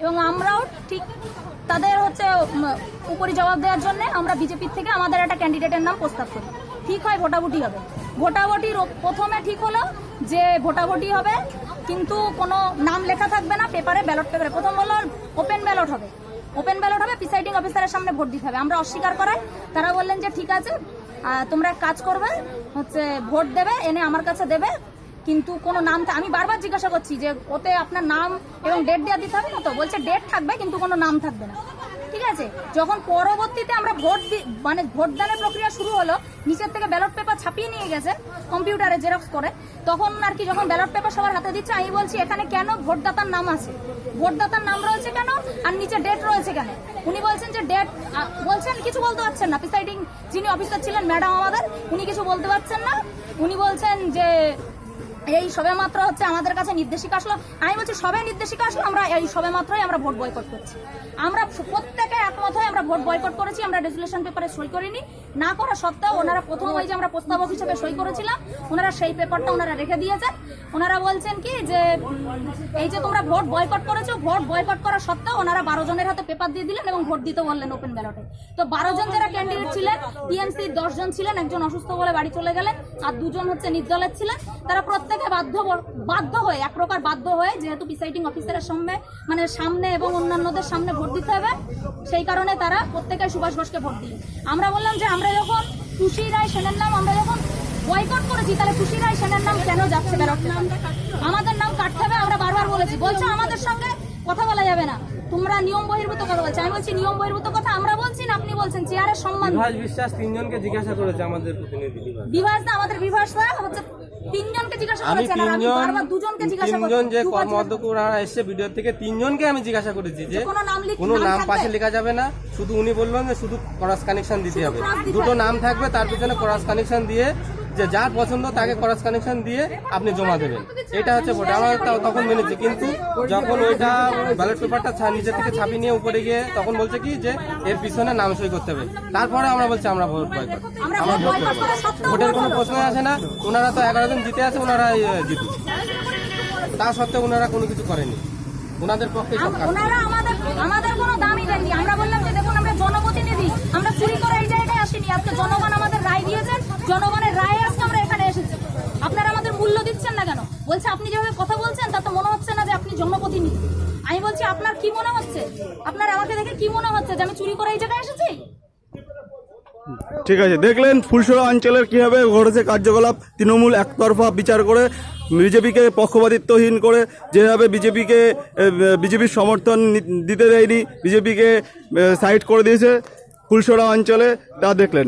এবং আমরাও ঠিক তাদের উপরি জবাব দেওয়ার জন্য আমরা বিজেপির থেকে আমাদের একটা ক্যান্ডিডেটের নাম প্রস্তাব করি। ঠিক হয় ভোটাভুটি হবে। ভোটাভুটির প্রথমে ঠিক হলো যে ভোটাভুটি হবে, কিন্তু কোনো নাম লেখা থাকবে না পেপারে, ব্যালট পেপারে। প্রথম বললো ওপেন ব্যালট হবে, ওপেন ব্যালট হবে, প্রিসাইডিং অফিসারের সামনে ভোট দিতে হবে। আমরা অস্বীকার করাই, তারা বললেন যে ঠিক আছে তোমরা কাজ করবে, ভোট দেবে, এনে আমার কাছে দেবে, কিন্তু কোনো নাম। আমি বারবার জিজ্ঞাসা করছি যে ওতে আপনার নাম এবং ডেট দেওয়া দিতে হবে না তো? বলছে ডেট থাকবে কিন্তু কোনো নাম থাকবে না। ঠিক আছে, যখন পরবর্তীতে আমরা ভোটদানের প্রক্রিয়া শুরু হলো, নিচের থেকে ব্যালট পেপার ছাপিয়ে নিয়ে গেছে কম্পিউটারে জেরক্স করে, তখন আর কি যখন ব্যালট পেপার সবার হাতে দিচ্ছে, আমি বলছি এখানে কেন ভোটদাতার নাম আছে, ভোটদাতার নাম রয়েছে কেন আর নিচে ডেট রয়েছে কেন? উনি বলছেন যে ডেট বলছেন, কিছু বলতে পারছেন না। প্রিসাইডিং যিনি অফিসার ছিলেন ম্যাডাম আমাদের, উনি কিছু বলতে পারছেন না। উনি বলছেন যে এই সবে মাত্র আমাদের কাছে নির্দেশিকা আসলো। আমি বলছি সবে নির্দেশিকা আসলো, আমরা এই সবে মাত্রই আমরা ভোট বয়কট করছি। আমরা প্রত্যেকে একমত হয়ে আমরা ভোট বয়কট করেছি। আমরা রেজুলেশন পেপারে সই করিনি, না করা সত্ত্বেও ওনারা প্রথম ওই যে আমরা প্রস্তাবক হিসেবে সই করেছিলাম, ওনারা সেই পেপারটা ওনারা রেখে দিয়েছেন। ওনারা বলছেন কি যে এই যে তোমরা ভোট বয়কট করেছো, ভোট বয়কট করা সত্ত্বেও ওনারা 12 জনের হাতে পেপার দিয়ে দিলেন এবং ভোট দিতে বললেন ওপেন ব্যালটে। তো 12 জন যারা ক্যান্ডিডেট ছিলেন, টিএমসি 10 জন ছিলেন, একজন অসুস্থ বলে বাড়ি চলে গেলেন, আর 2 জন নির্দলের ছিলেন। তারা প্রত্যেকে বাধ্য হয়ে, এক প্রকার বাধ্য হয়ে, যেহেতু প্রিসাইডিং অফিসারের সামনে এবং অন্যান্যদের সামনে ভোট দিতে হবে, সেই কারণে তারা প্রত্যেকে সুভাষ ঘোষকে ভোট দিলেন। আমরা বললাম যে আমরা যখন টুসি রায় সেনের নাম আমরা যখন বয়কট করেছি, তাহলে টুসি রায় সেনের নাম কেন যাচ্ছে ব্যালট? আমাদের নাম কাটতে হবে, আমরা বারবার বলেছি। বলছে আমাদের সঙ্গে কথা বলা যাবে না, তোমরা নিয়ম বহির্ভূত কথা বলছো। আমি বলছি নিয়ম বহির্ভূত কথা আমরা বলছি না, আপনি বলছেন। চেয়ারের সম্মান। বিভাস বিশ্বাস 3 জনকে জিজ্ঞাসা করেছে আমাদের প্রতিনিধি। বিভাস না, আমাদের বিভাস না 3 জনকে জিজ্ঞাসা করেছেন, আর আমি বারবার 2 জনকে জিজ্ঞাসা করেছি। 3 জন যে কর্মধ্যক্ষ ওনারা এসে ভিডিও থেকে 3 জনকে আমি জিজ্ঞাসা করেছি যে কোনো নাম পাশে লেখা যাবে না, শুধু উনি বললেন যে শুধু ক্রস কানেকশন দিতে হবে, 2টো নাম থাকবে, তার পিছনে ক্রস কানেকশন দিয়ে যে যার পছন্দ তাকে ক্রস কানেকশন দিয়ে আপনি জমা দেবেন। এটা ভোট। আমরা তখন মেনেছি, কিন্তু যখন ওইটা ব্যালট পেপারটা নিচে থেকে ছাপিয়ে নিয়ে উপরে গিয়ে তখন বলছে কি যে এর পিছনে নাম সই করতে হবে। তারপরে আমরা বলছি আমরা ভোট বয়কট, আমরা ভোট করব। ভোটের কোনো প্রশ্নই আসে না। ওনারা তো 11 জন জিতে আছে, ওনারা জিতুছে, তা সত্ত্বেও ওনারা কোনো কিছু করেনি। ওনাদের পক্ষে সব কাজ। আমাদের কোনো দামই দেননি। আমরা বললাম যে দেখুন আমরা জনপ্রতিনিধি, আমরা চুরি করে এই জায়গায় আসিনি। আজকে জনগণ আমাদের রায় দিয়েছেন, জনগণের রায়ে আজকে আমরা এখানে এসেছি। আপনারা আমাদের মূল্য দিচ্ছেন না কেন? বলছে আপনি যেভাবে কথা বলছেন তাতে মনে হচ্ছে না যে আপনি জনপ্রতিনিধি। আমি বলছি আপনার কি মনে হচ্ছে? আপনার আমাকে দেখে কি মনে হচ্ছে যে আমি চুরি করে এই জায়গায় এসেছি? ঠিক আছে, দেখলেন ফুলসরা অঞ্চলের কিভাবে ঘটেছে কার্যকলাপ। তৃণমূল একতরফা বিচার করে বিজেপিকে পক্ষপাতিত্বহীন করে যেভাবে বিজেপির সমর্থন দিতে দেয়নি, বিজেপিকে সাইড করে দিয়েছে ফুলসরা অঞ্চলে, তা দেখলেন।